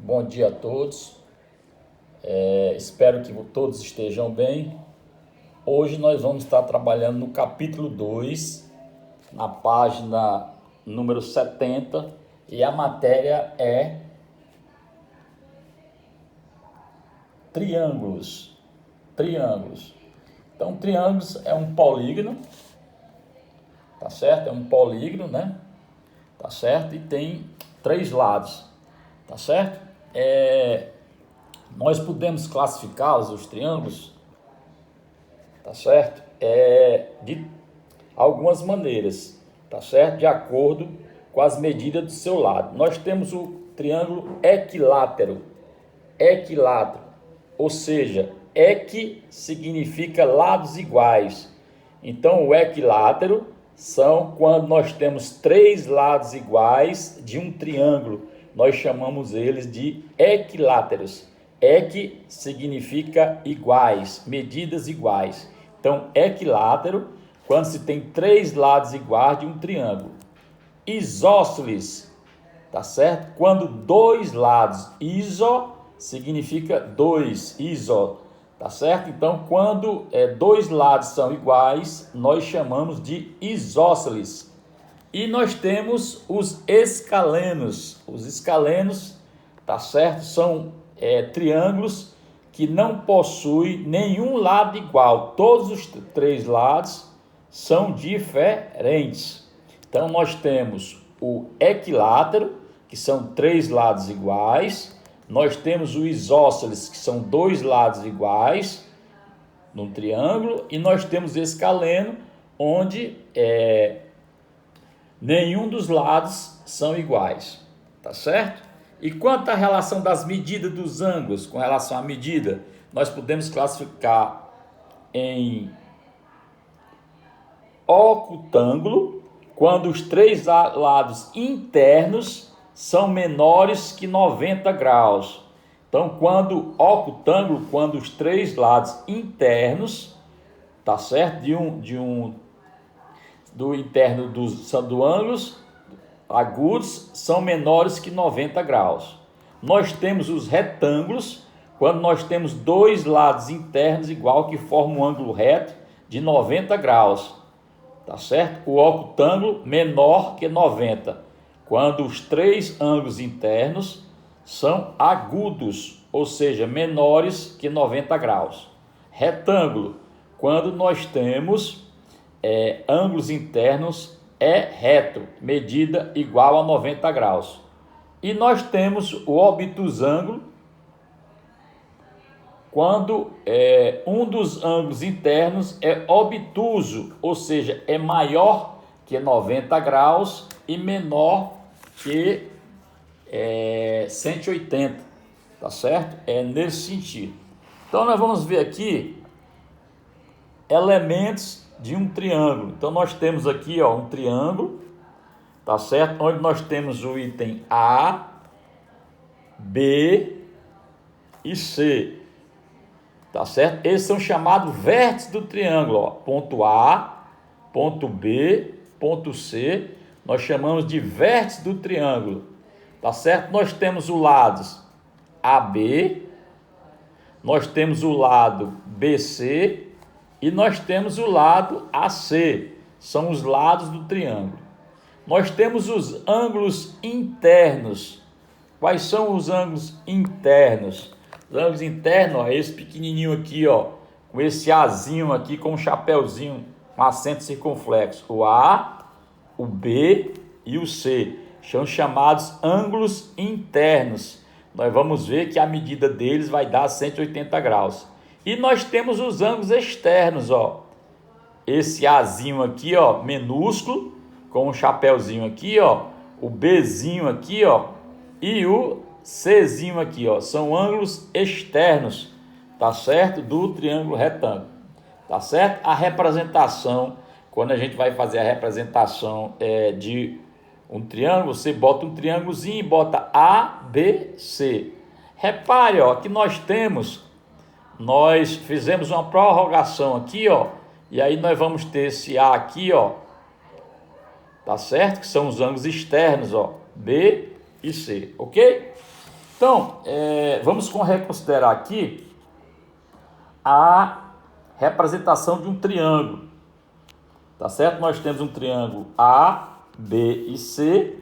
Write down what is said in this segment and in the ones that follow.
Bom dia a todos. Espero que todos estejam bem. Hoje nós vamos estar trabalhando no capítulo 2, na página número 70, e a matéria é triângulos. Então, triângulos é um polígono, tá certo? É um polígono, né? Tá certo? E tem 3 lados, tá certo? Nós podemos classificar os triângulos, tá certo? De algumas maneiras, tá certo? De acordo com as medidas do seu lado. Nós temos o triângulo equilátero, ou seja, equi significa lados iguais. Então, o equilátero são quando nós temos 3 lados iguais de um triângulo. Nós chamamos eles de equiláteros. Equi significa iguais, medidas iguais. Então, equilátero, quando se tem 3 lados iguais de um triângulo. Isósceles, tá certo? Quando 2 lados, iso significa 2, iso, tá certo? Então, quando 2 lados são iguais, nós chamamos de isósceles. E nós temos os escalenos. Os escalenos, tá certo? São triângulos que não possuem nenhum lado igual. Todos os 3 lados são diferentes. Então, nós temos o equilátero, que são 3 lados iguais. Nós temos o isósceles, que são 2 lados iguais num triângulo. E nós temos o escaleno, onde nenhum dos lados são iguais, tá certo? E quanto à relação das medidas dos ângulos com relação à medida, nós podemos classificar em ocutângulo, quando os 3 lados internos são menores que 90 graus. Então, quando ocutângulo, quando os 3 lados internos, tá certo? Do interno do ângulos agudos são menores que 90 graus. Nós temos os retângulos, quando nós temos 2 lados internos igual que formam um ângulo reto de 90 graus, tá certo? O ocutângulo menor que 90, quando os 3 ângulos internos são agudos, ou seja, menores que 90 graus. Retângulo, quando nós temos ângulos internos reto, medida igual a 90 graus. E nós temos o obtusângulo, quando um dos ângulos internos é obtuso, ou seja, é maior que 90 graus e menor que 180, tá certo? É nesse sentido. Então, nós vamos ver aqui elementos de um triângulo. Então, nós temos aqui um triângulo, tá certo? Onde nós temos o item A, B e C, tá certo? Esses são chamados vértices do triângulo, ponto A, ponto B, ponto C, nós chamamos de vértices do triângulo, tá certo? Nós temos o lado AB, nós temos o lado BC e nós temos o lado AC, são os lados do triângulo. Nós temos os ângulos internos. Quais são os ângulos internos? Os ângulos internos, esse pequenininho aqui, com esse Azinho aqui, com um chapéuzinho, com acento circunflexo. O A, o B e o C são chamados ângulos internos. Nós vamos ver que a medida deles vai dar 180 graus. E nós temos os ângulos externos, esse Azinho aqui, minúsculo, com um chapéuzinho aqui, o Bzinho aqui, e o Czinho aqui, são ângulos externos, tá certo? Do triângulo retângulo, tá certo? A representação, quando a gente vai fazer a representação de um triângulo, você bota um triângulozinho e bota A, B, C. Repare, que nós fizemos uma prorrogação aqui, e aí nós vamos ter esse A aqui, tá certo? Que são os ângulos externos, B e C, ok? Então, vamos reconsiderar aqui a representação de um triângulo, tá certo? Nós temos um triângulo A, B e C,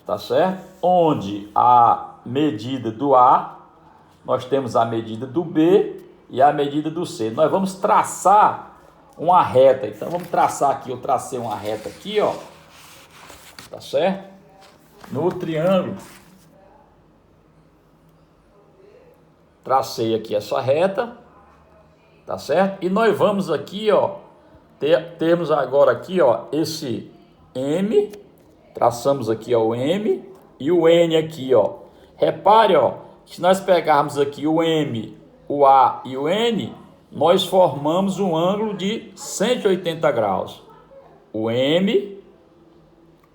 tá certo? Onde a medida do A, nós temos a medida do B e a medida do C. Nós vamos traçar uma reta, então vamos traçar aqui, eu tracei uma reta aqui, ó, tá certo? No triângulo, tracei aqui essa reta, tá certo? E nós vamos aqui, ó, temos agora aqui, ó, esse M, traçamos aqui, ó, o M e o N aqui, ó. Repare, ó, se nós pegarmos aqui o M, o A e o N, nós formamos um ângulo de 180 graus. O M,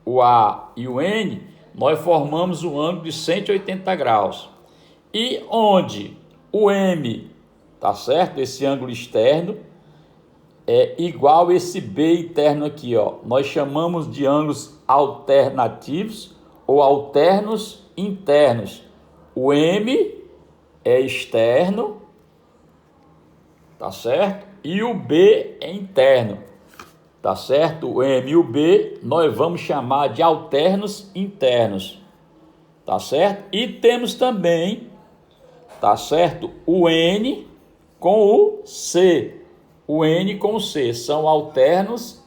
o A e o N, nós formamos um ângulo de 180 graus. E onde o M, tá certo? Esse ângulo externo é igual a esse B interno aqui, ó. Nós chamamos de ângulos alternativos ou alternos internos. O M é externo, tá certo? E o B é interno, tá certo? O M e o B nós vamos chamar de alternos internos, tá certo? E temos também, tá certo? O N com o C. O N com o C são alternos,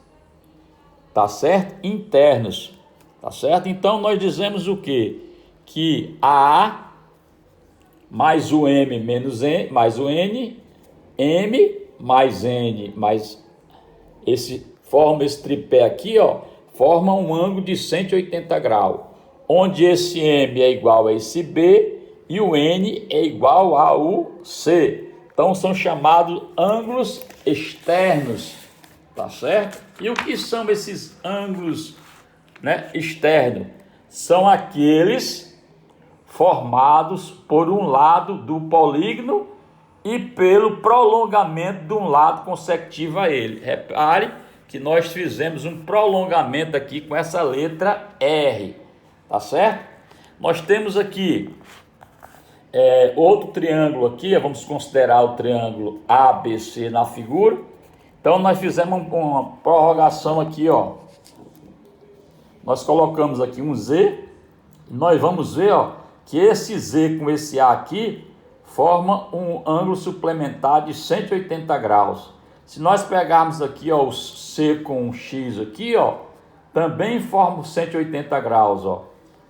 tá certo? Internos, tá certo? Então nós dizemos o quê? Que A mais o M menos N, mais o N, M mais N, mais forma esse tripé aqui, ó, forma um ângulo de 180 graus, onde esse M é igual a esse B e o N é igual ao C. Então são chamados ângulos externos, tá certo? E o que são esses ângulos, né, externos? São aqueles formados por um lado do polígono e pelo prolongamento de um lado consecutivo a ele. Repare que nós fizemos um prolongamento aqui com essa letra R, tá certo? Nós temos aqui outro triângulo aqui, vamos considerar o triângulo ABC na figura. Então nós fizemos uma prorrogação aqui, ó. Nós colocamos aqui um Z, e nós vamos ver, ó, que esse Z com esse A aqui forma um ângulo suplementar de 180 graus. Se nós pegarmos aqui, ó, o C com o X aqui, ó, também forma 180 graus, ó.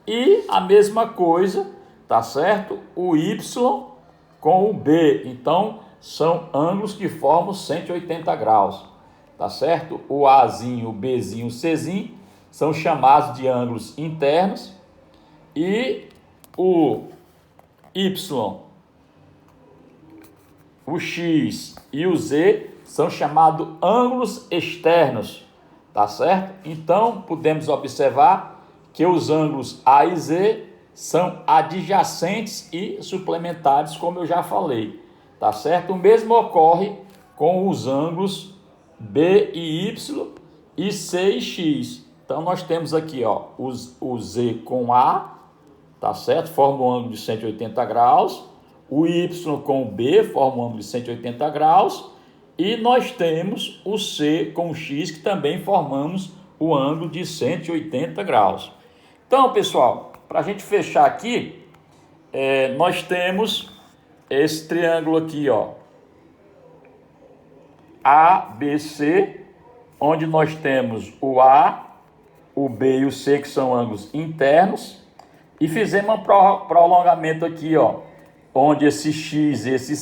E a mesma coisa, tá certo? O Y com o B. Então, são ângulos que formam 180 graus, tá certo? O Azinho, o Bzinho, o Czinho são chamados de ângulos internos e o Y, o X e o Z são chamados ângulos externos, tá certo? Então, podemos observar que os ângulos A e Z são adjacentes e suplementares, como eu já falei, tá certo? O mesmo ocorre com os ângulos B e Y e C e X. Então, nós temos aqui, ó, o Z com A, tá certo? Forma um ângulo de 180 graus. O Y com o B forma um ângulo de 180 graus. E nós temos o C com o X, que também formamos o ângulo de 180 graus. Então, pessoal, para a gente fechar aqui, nós temos esse triângulo aqui, ó, ABC, onde nós temos o A, o B e o C, que são ângulos internos, e fizemos um prolongamento aqui, ó, onde esse X e esse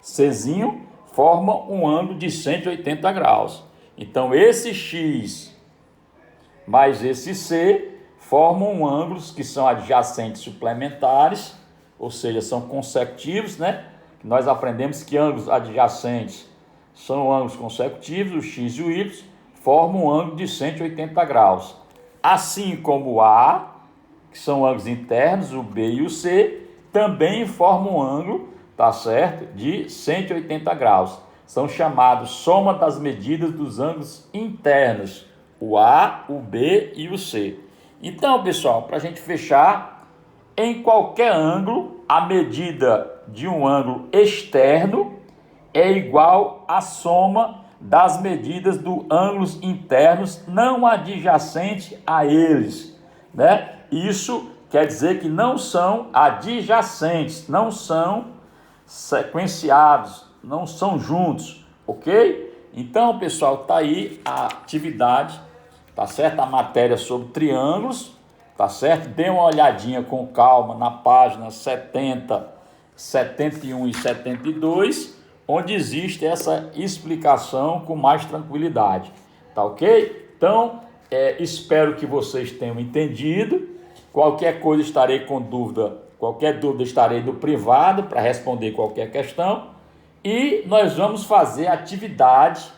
Czinho, formam um ângulo de 180 graus. Então, esse X mais esse C formam ângulos que são adjacentes suplementares, ou seja, são consecutivos, né? Nós aprendemos que ângulos adjacentes são ângulos consecutivos, o X e o Y formam um ângulo de 180 graus. Assim como o A, que são ângulos internos, o B e o C, também formam um ângulo, tá certo, de 180 graus. São chamados soma das medidas dos ângulos internos, o A, o B e o C. Então, pessoal, para a gente fechar, em qualquer ângulo, a medida de um ângulo externo é igual à soma das medidas dos ângulos internos não adjacentes a eles, né? Isso quer dizer que não são adjacentes, não são sequenciados, não são juntos, ok? Então, pessoal, tá aí a atividade, tá certo? A matéria sobre triângulos, tá certo? Dê uma olhadinha com calma na página 70, 71 e 72, onde existe essa explicação com mais tranquilidade, tá ok? Então, espero que vocês tenham entendido. Qualquer coisa estarei com dúvida, qualquer dúvida estarei no privado para responder qualquer questão. E nós vamos fazer a atividade,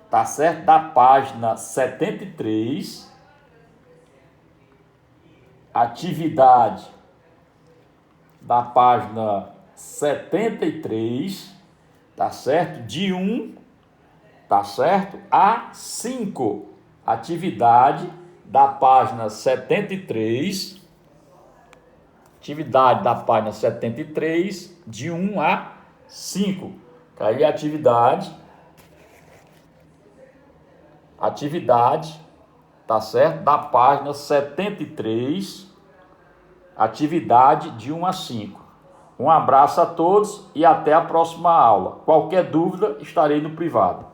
tá certo? Da página 73, atividade da página 73, tá certo? De 1, tá certo? A 5. Atividade da página 73. Atividade da página 73, de 1 a 5. Tá aí a atividade. Atividade, tá certo? Da página 73. Atividade de 1 a 5. Um abraço a todos e até a próxima aula. Qualquer dúvida, estarei no privado.